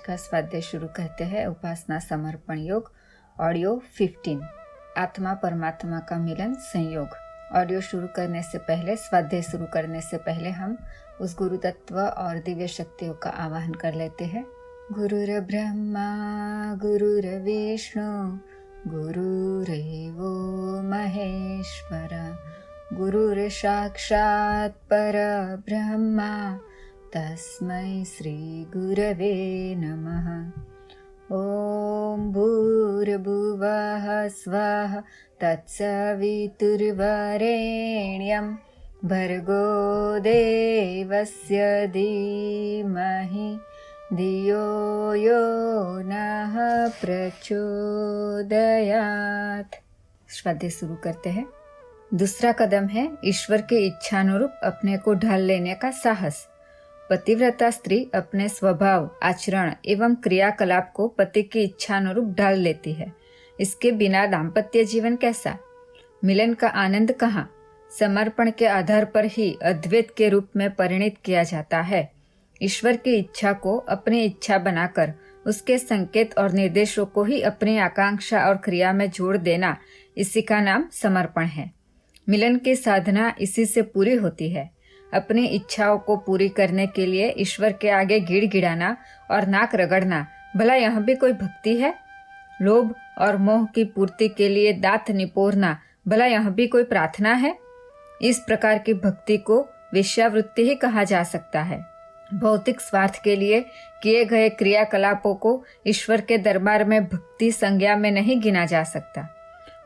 का स्वाध्याय शुरू करते हैं। उपासना समर्पण योग ऑडियो 15 आत्मा परमात्मा का मिलन संयोग। ऑडियो शुरू करने से पहले, स्वाध्याय शुरू करने से पहले हम उस गुरु तत्व और दिव्य शक्तियों का आवाहन कर लेते हैं। गुरुर ब्रह्मा गुरुर्विष्णु गुरुरेवो महेश्वर गुरुर साक्षात् परब्रह्मा तस्मै श्री गुरवे नमः। ॐ भूर्भुवः स्वः तत्सवितुर्वरेण्यं भर्गो देवस्य धीमहि धियो यो नः प्रचोदयात्। स्वाध्याय शुरू करते हैं। दूसरा कदम है ईश्वर के इच्छानुरूप अपने को ढाल लेने का साहस। पतिव्रता स्त्री अपने स्वभाव, आचरण एवं क्रियाकलाप को पति की इच्छानुरूप ढाल लेती है। इसके बिना दाम्पत्य जीवन कैसा? मिलन का आनंद कहाँ? समर्पण के आधार पर ही अद्वैत के रूप में परिणित किया जाता है। ईश्वर की इच्छा को अपनी इच्छा बनाकर उसके संकेत और निर्देशों को ही अपनी आकांक्षा और क्रिया में जोड़ देना, इसी का नाम समर्पण है। मिलन की साधना इसी से पूरी होती है। अपनी इच्छाओं को पूरी करने के लिए ईश्वर के आगे गिड़गिड़ाना और नाक रगड़ना, भला यह भी कोई भक्ति है? लोभ और मोह की पूर्ति के लिए दांत निपोरना, भला यह भी कोई प्रार्थना है? इस प्रकार की भक्ति को वेश्यावृत्ति ही कहा जा सकता है। भौतिक स्वार्थ के लिए किए गए क्रियाकलापों को ईश्वर के दरबार में भक्ति संज्ञा में नहीं गिना जा सकता।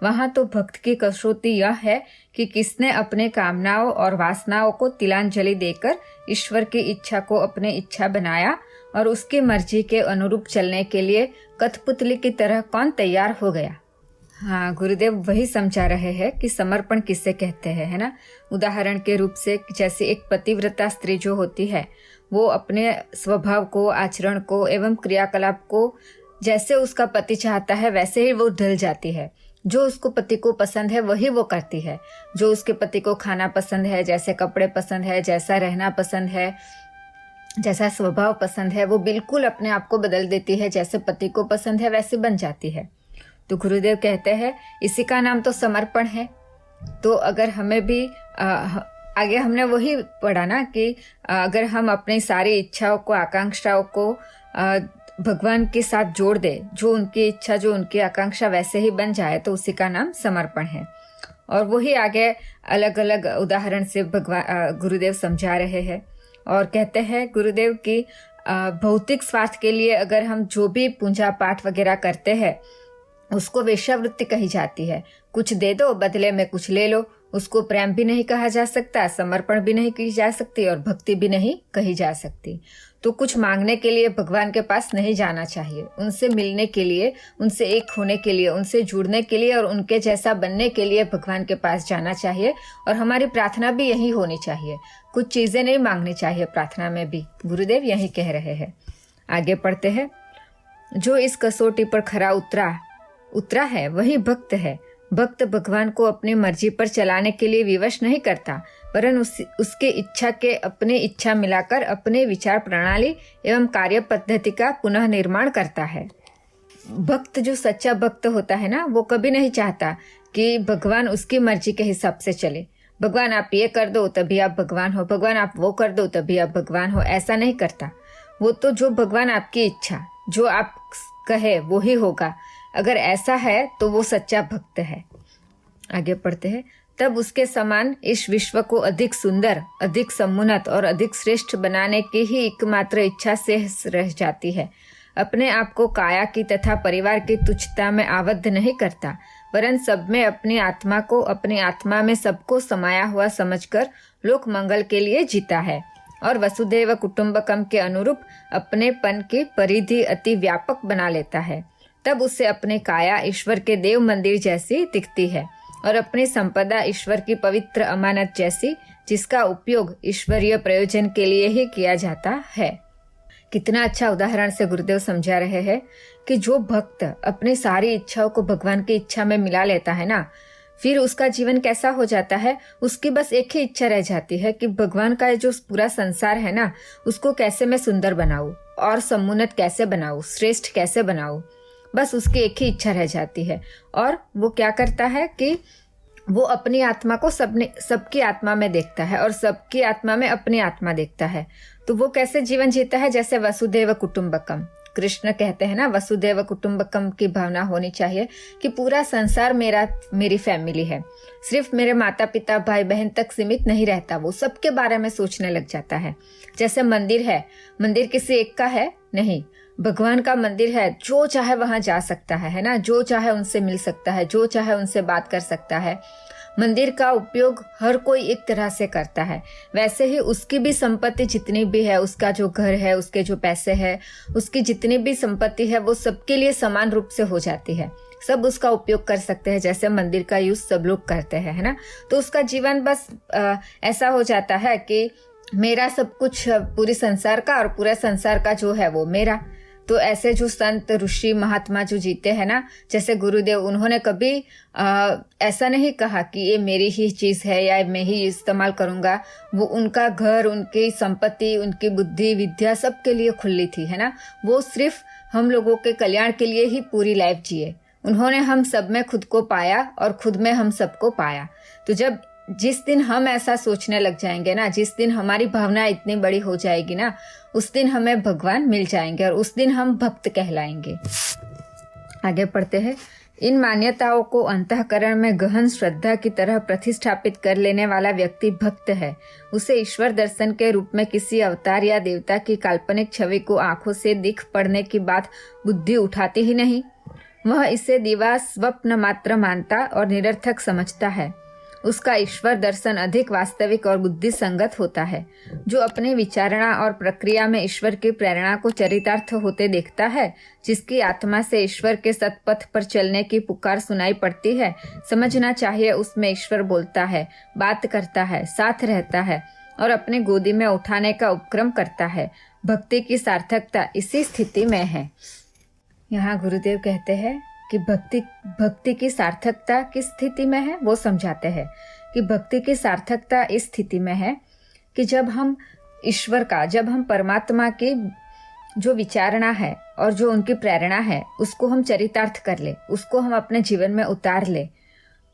वहां तो भक्त की कसौटी यह है कि किसने अपने कामनाओं और वासनाओं को तिलांजलि देकर ईश्वर की इच्छा को अपनी इच्छा बनाया और उसकी मर्जी के अनुरूप चलने के लिए कठपुतली की तरह कौन तैयार हो गया। हाँ, गुरुदेव वही समझा रहे हैं कि समर्पण किसे कहते हैं, है ना। उदाहरण के रूप से जैसे एक पतिव्रता स्त्री जो होती है, वो अपने स्वभाव को, आचरण को एवं क्रियाकलाप को जैसे उसका पति चाहता है वैसे ही वो ढल जाती है। जो उसको पति को पसंद है वही वो करती है। जो उसके पति को खाना पसंद है, जैसे कपड़े पसंद है, जैसा रहना पसंद है, जैसा स्वभाव पसंद है, वो बिल्कुल अपने आप को बदल देती है। जैसे पति को पसंद है वैसे बन जाती है। तो गुरुदेव कहते हैं इसी का नाम तो समर्पण है। तो अगर हमें भी आगे हमने वही पढ़ा ना कि अगर हम अपनी सारी इच्छाओं को, आकांक्षाओं को भगवान के साथ जोड़ दे, जो उनकी इच्छा, जो उनकी आकांक्षा वैसे ही बन जाए, तो उसी का नाम समर्पण है। और वही आगे अलग अलग उदाहरण से भगवान गुरुदेव समझा रहे हैं और कहते हैं गुरुदेव की भौतिक स्वार्थ के लिए अगर हम जो भी पूजा पाठ वगैरह करते हैं उसको वेश्यावृत्ति कही जाती है। कुछ दे दो बदले में कुछ ले लो, उसको प्रेम भी नहीं कहा जा सकता, समर्पण भी नहीं की जा सकती और भक्ति भी नहीं कही जा सकती। तो कुछ मांगने के लिए भगवान के पास नहीं जाना चाहिए। उनसे मिलने के लिए, उनसे एक होने के लिए, उनसे जुड़ने के लिए और उनके जैसा बनने के लिए भगवान के पास जाना चाहिए। और हमारी प्रार्थना भी यही होनी चाहिए। कुछ चीजें नहीं मांगनी चाहिए प्रार्थना में भी। गुरुदेव यही कह रहे हैं। आगे पढ़ते हैं। जो इस कसौटी पर खरा उतरा है वही भक्त है। भक्त भगवान को अपनी मर्जी पर चलाने के लिए विवश नहीं करता, वरन उसके इच्छा के अपने इच्छा मिलाकर अपने विचार प्रणाली एवं कार्य पद्धति का पुनः निर्माण करता है। भक्त जो सच्चा भक्त होता है ना, वो कभी नहीं चाहता कि भगवान उसकी मर्जी के हिसाब से चले। भगवान आप ये कर दो तभी आप भगवान हो, भगवान आप वो कर दो तभी आप भगवान हो, ऐसा नहीं करता। वो तो जो भगवान आपकी इच्छा, जो आप कहे वो ही होगा। अगर ऐसा है तो वो सच्चा भक्त है। आगे पढ़ते हैं। तब उसके समान इस विश्व को अधिक सुंदर, अधिक समुन्नत और अधिक श्रेष्ठ बनाने की ही एकमात्र इच्छा से रह जाती है। अपने आप को काया की तथा परिवार की तुच्छता में आबद्ध नहीं करता, वरन सब में अपनी आत्मा को, अपनी आत्मा में सबको समाया हुआ समझकर लोक मंगल के लिए जीता है और वसुधैव कुटुंबकम के अनुरूप अपनेपन की परिधि अति व्यापक बना लेता है। तब उसे अपने काया ईश्वर के देव मंदिर जैसी दिखती है और अपनी संपदा ईश्वर की पवित्र अमानत जैसी, जिसका उपयोग ईश्वरीय प्रयोजन के लिए ही किया जाता है। कितना अच्छा उदाहरण से गुरुदेव समझा रहे हैं कि जो भक्त अपनी सारी इच्छाओं को भगवान की इच्छा में मिला लेता है ना, फिर उसका जीवन कैसा हो जाता है। उसकी बस एक ही इच्छा रह जाती है कि भगवान का जो पूरा संसार है ना, उसको कैसे मैं सुंदर बनाऊं और समुन्नत कैसे बनाऊं, श्रेष्ठ कैसे बनाऊं, बस उसकी एक ही इच्छा रह जाती है। और वो क्या करता है कि वो अपनी आत्मा को सबकी आत्मा में देखता है और सबकी आत्मा में अपनी आत्मा देखता है। तो वो कैसे जीवन जीता है, जैसे वसुदेव कुटुंबकम। कृष्ण कहते हैं ना, वसुदेव कुटुंबकम की भावना होनी चाहिए कि पूरा संसार मेरी फैमिली है। सिर्फ मेरे माता पिता भाई बहन तक सीमित नहीं रहता, वो सबके बारे में सोचने लग जाता है। जैसे मंदिर है, मंदिर किसी एक का है नहीं, भगवान का मंदिर है, जो चाहे वहां जा सकता है ना, जो चाहे उनसे मिल सकता है, जो चाहे उनसे बात कर सकता है। मंदिर का उपयोग हर कोई एक तरह से करता है। वैसे ही उसकी भी संपत्ति जितनी भी है, उसका जो घर है, उसके जो पैसे है, उसकी जितनी भी संपत्ति है, वो सबके लिए समान रूप से हो जाती है। सब उसका उपयोग कर सकते हैं, जैसे मंदिर का यूज सब लोग करते हैं, है ना। तो उसका जीवन बस ऐसा हो जाता है कि मेरा सब कुछ, पूरी संसार का और पूरा संसार का जो है वो मेरा। तो ऐसे जो संत ऋषि महात्मा जो जीते हैं ना, जैसे गुरुदेव, उन्होंने कभी ऐसा नहीं कहा कि ये मेरी ही चीज है या मैं ही इस्तेमाल करूंगा। वो उनका घर, उनकी संपत्ति, उनकी बुद्धि विद्या सबके लिए खुली थी, है ना। वो सिर्फ हम लोगों के कल्याण के लिए ही पूरी लाइफ जिए। उन्होंने हम सब में खुद को पाया और खुद में हम सबको पाया। तो जिस दिन हम ऐसा सोचने लग जाएंगे ना, जिस दिन हमारी भावना इतनी बड़ी हो जाएगी ना, उस दिन हमें भगवान मिल जाएंगे और उस दिन हम भक्त कहलाएंगे। आगे पढ़ते हैं। इन मान्यताओं को अंतःकरण में गहन श्रद्धा की तरह प्रतिष्ठापित कर लेने वाला व्यक्ति भक्त है। उसे ईश्वर दर्शन के रूप में किसी अवतार या देवता की काल्पनिक छवि को आंखों से दिख पड़ने की बात बुद्धि उठाती ही नहीं। वह इसे दिवा स्वप्न मात्र मानता और निरर्थक समझता है। उसका ईश्वर दर्शन अधिक वास्तविक और बुद्धि संगत होता है। जो अपनी विचारणा और प्रक्रिया में ईश्वर की प्रेरणा को चरितार्थ होते देखता है, जिसकी आत्मा से ईश्वर के सतपथ पर चलने की पुकार सुनाई पड़ती है, समझना चाहिए उसमें ईश्वर बोलता है, बात करता है, साथ रहता है और अपनी गोदी में उठाने का उपक्रम करता है। भक्ति की सार्थकता इसी स्थिति में है। यहाँ गुरुदेव कहते हैं कि भक्ति की सार्थकता किस स्थिति में है, वो समझाते हैं कि भक्ति की सार्थकता इस स्थिति में है कि जब हम ईश्वर का, जब हम परमात्मा की जो विचारणा है और जो उनकी प्रेरणा है, उसको हम चरितार्थ कर ले, उसको हम अपने जीवन में उतार ले,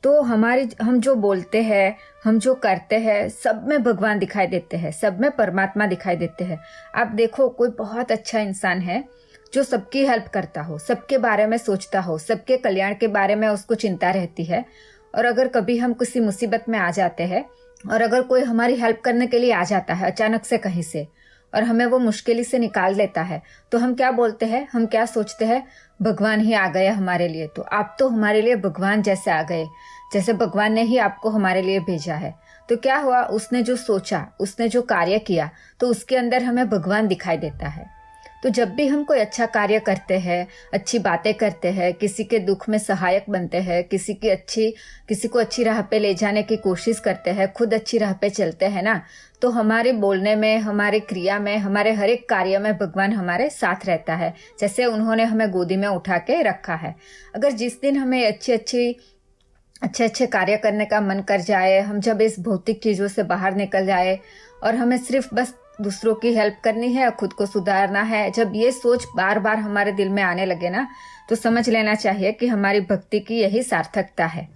तो हम जो बोलते हैं, हम जो करते हैं, सब में भगवान दिखाई देते हैं, सब में परमात्मा दिखाई देते हैं। आप देखो, कोई बहुत अच्छा इंसान है जो सबकी हेल्प करता हो, सबके बारे में सोचता हो, सबके कल्याण के बारे में उसको चिंता रहती है। और अगर कभी हम किसी मुसीबत में आ जाते हैं और अगर कोई हमारी हेल्प करने के लिए आ जाता है अचानक से कहीं से और हमें वो मुश्किल से निकाल लेता है, तो हम क्या बोलते हैं, हम क्या सोचते हैं, भगवान ही आ गया हमारे लिए। तो आप तो हमारे लिए भगवान जैसे आ गए, जैसे भगवान ने ही आपको हमारे लिए भेजा है। तो क्या हुआ, उसने जो सोचा, उसने जो कार्य किया, तो उसके अंदर हमें भगवान दिखाई देता है। तो जब भी हम कोई अच्छा कार्य करते हैं, अच्छी बातें करते हैं, किसी के दुख में सहायक बनते हैं, किसी को अच्छी राह पे ले जाने की कोशिश करते हैं, खुद अच्छी राह पे चलते हैं ना, तो हमारे बोलने में, हमारी क्रिया में, हमारे हर एक कार्य में भगवान हमारे साथ रहता है, जैसे उन्होंने हमें गोदी में उठा के रखा है। अगर जिस दिन हमें अच्छे कार्य करने का मन कर जाए, हम जब इस भौतिक चीजों से बाहर निकल जाए और हमें सिर्फ बस दूसरों की हेल्प करनी है, खुद को सुधारना है, जब ये सोच बार बार हमारे दिल में आने लगे ना, तो समझ लेना चाहिए कि हमारी भक्ति की यही सार्थकता है।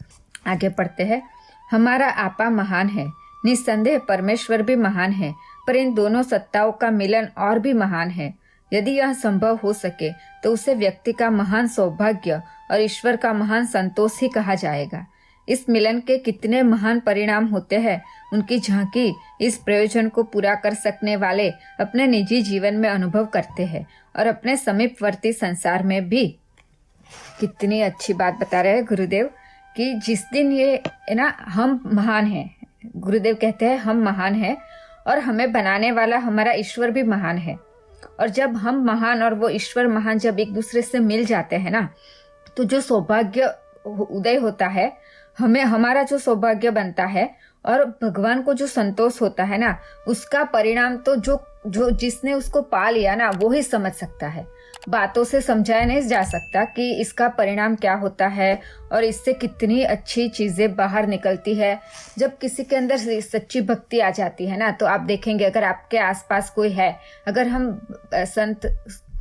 आगे पढ़ते हैं। हमारा आपा महान है, निस्संदेह परमेश्वर भी महान है, पर इन दोनों सत्ताओं का मिलन और भी महान है। यदि यह संभव हो सके तो उसे व्यक्ति का महान सौभाग्य और ईश्वर का महान संतोष ही कहा जाएगा। इस मिलन के कितने महान परिणाम होते हैं, उनकी झांकी इस प्रयोजन को पूरा कर सकने वाले अपने निजी जीवन में अनुभव करते हैं और अपने समीपवर्ती संसार में भी। कितनी अच्छी बात बता रहे हैं गुरुदेव कि जिस दिन ये ना, हम महान हैं, गुरुदेव कहते हैं हम महान हैं और हमें बनाने वाला हमारा ईश्वर भी महान है। और जब हम महान और वो ईश्वर महान जब एक दूसरे से मिल जाते हैं ना, तो जो सौभाग्य उदय होता है, हमारा जो सौभाग्य बनता है और भगवान को जो संतोष होता है ना, उसका परिणाम तो जो जिसने उसको पा लिया ना, वो ही समझ सकता है। बातों से समझाया नहीं जा सकता कि इसका परिणाम क्या होता है और इससे कितनी अच्छी चीजें बाहर निकलती है। जब किसी के अंदर सच्ची भक्ति आ जाती है ना, तो आप देखेंगे अगर आपके आसपास कोई है, अगर हम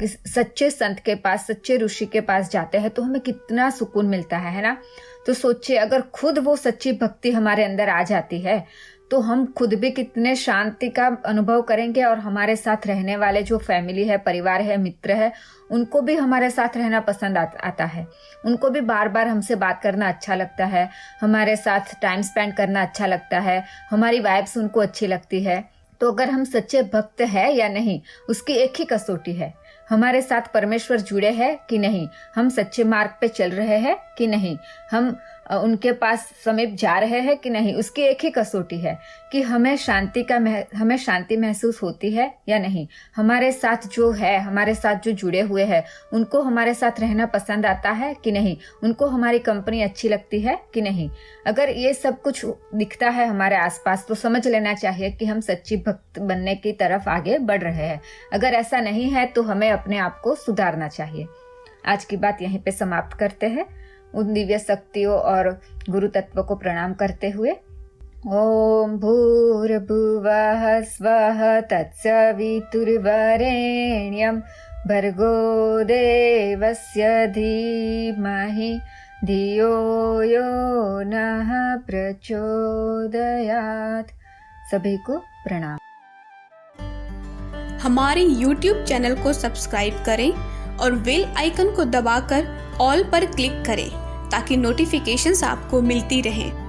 सच्चे संत के पास, सच्चे ऋषि के पास जाते हैं तो हमें कितना सुकून मिलता है ना। तो सोचिए अगर खुद वो सच्ची भक्ति हमारे अंदर आ जाती है तो हम खुद भी कितने शांति का अनुभव करेंगे, और हमारे साथ रहने वाले जो फैमिली है, परिवार है, मित्र है, उनको भी हमारे साथ रहना पसंद आता है। उनको भी बार बार हमसे बात करना अच्छा लगता है, हमारे साथ टाइम स्पेंड करना अच्छा लगता है, हमारी वाइब्स उनको अच्छी लगती है। तो अगर हम सच्चे भक्त है या नहीं, उसकी एक ही कसौटी है, हमारे साथ परमेश्वर जुड़े हैं कि नहीं, हम सच्चे मार्ग पे चल रहे हैं कि नहीं, हम उनके पास समीप जा रहे हैं कि नहीं, उसकी एक ही कसौटी है कि हमें शांति महसूस होती है या नहीं, हमारे साथ जो है, हमारे साथ जो जुड़े हुए हैं, उनको हमारे साथ रहना पसंद आता है कि नहीं, उनको हमारी कंपनी अच्छी लगती है कि नहीं। अगर ये सब कुछ दिखता है हमारे आसपास तो समझ लेना चाहिए कि हम सच्ची भक्त बनने की तरफ आगे बढ़ रहे हैं। अगर ऐसा नहीं है तो हमें अपने आप को सुधारना चाहिए। आज की बात यहीं पे समाप्त करते हैं। उन दिव्य शक्तियों और गुरु तत्व को प्रणाम करते हुए ओम भूर्भुवः स्वः तत्सवितुर्वरेण्यं भर्गो देवस्य धीमहि धियो यो नः प्रचोदयात्। सभी को प्रणाम। हमारे YouTube चैनल को सब्सक्राइब करें और बेल आइकन को दबाकर ऑल पर क्लिक करें ताकि नोटिफिकेशंस आपको मिलती रहें।